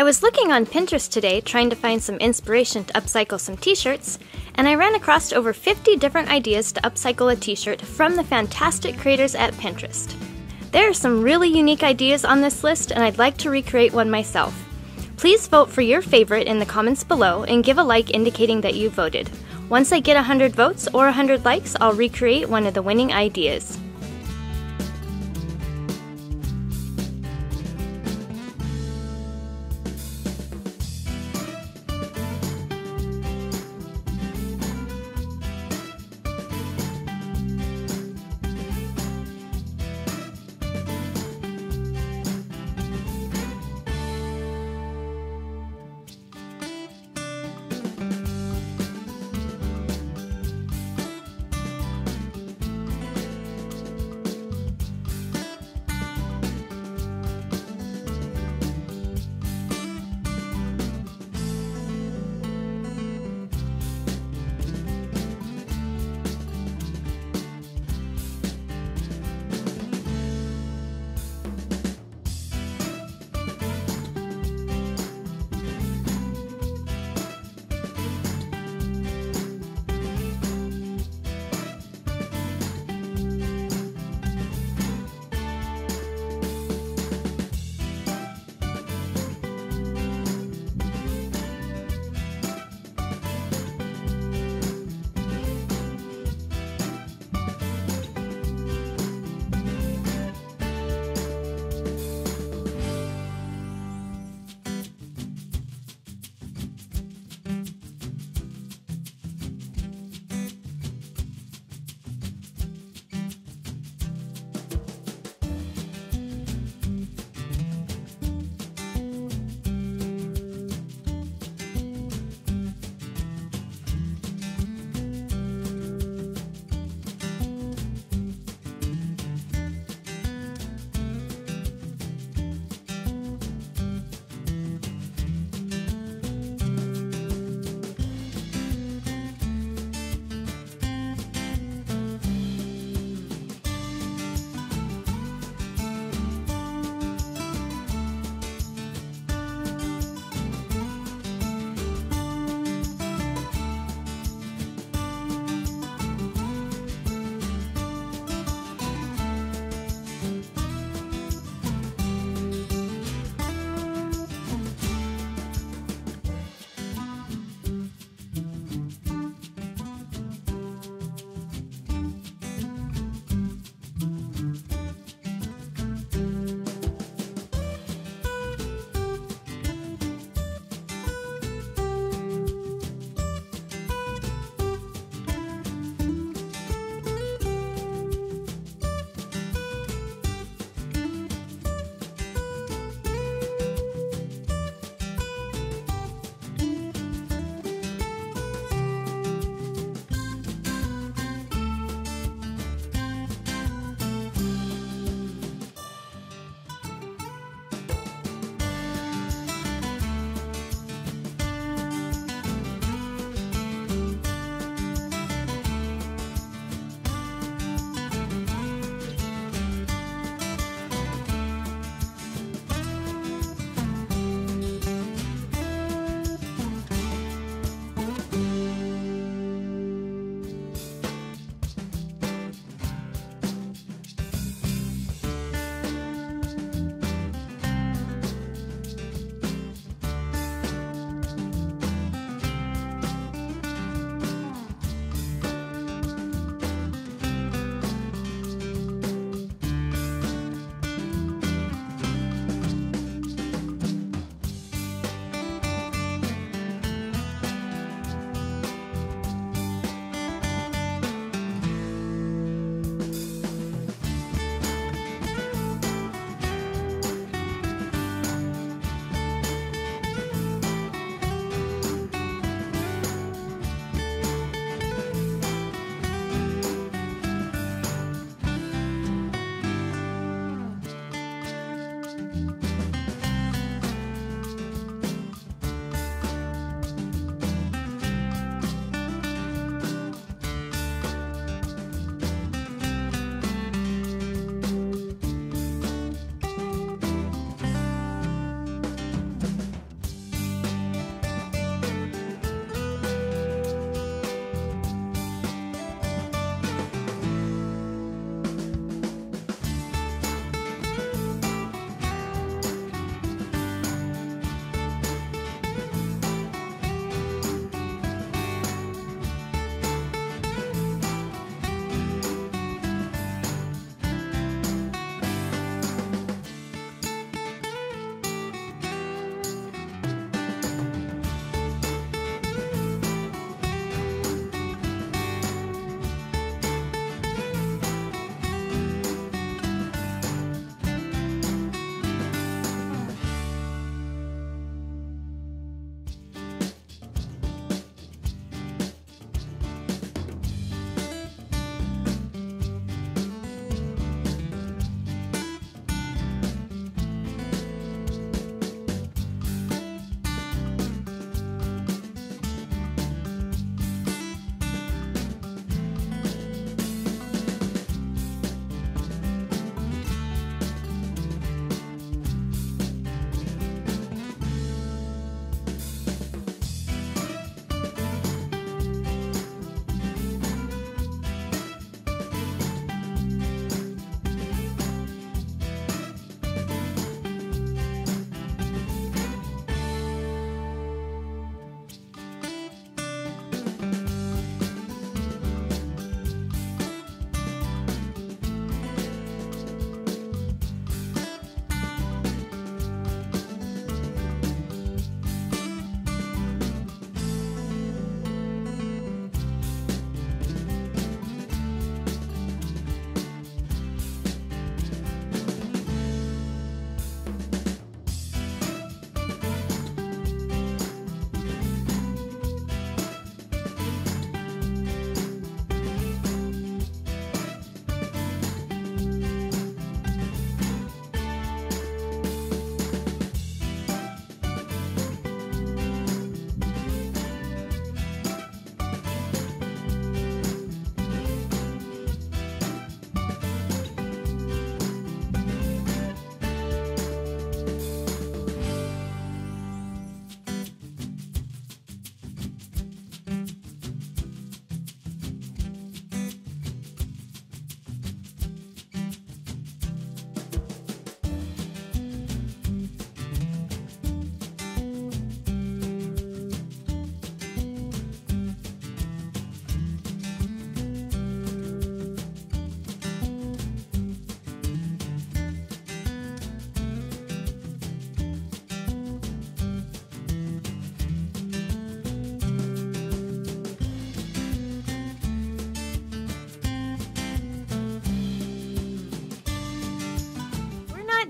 I was looking on Pinterest today trying to find some inspiration to upcycle some t-shirts, and I ran across over 50 different ideas to upcycle a t-shirt from the fantastic creators at Pinterest. There are some really unique ideas on this list, and I'd like to recreate one myself. Please vote for your favorite in the comments below and give a like indicating that you voted. Once I get 100 votes or 100 likes, I'll recreate one of the winning ideas.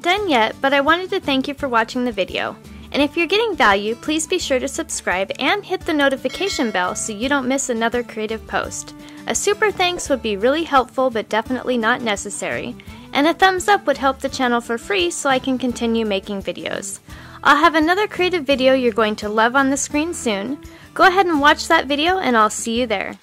not done yet, but I wanted to thank you for watching the video. And if you're getting value, please be sure to subscribe and hit the notification bell so you don't miss another creative post. A super thanks would be really helpful but definitely not necessary. And a thumbs up would help the channel for free so I can continue making videos. I'll have another creative video you're going to love on the screen soon. Go ahead and watch that video and I'll see you there.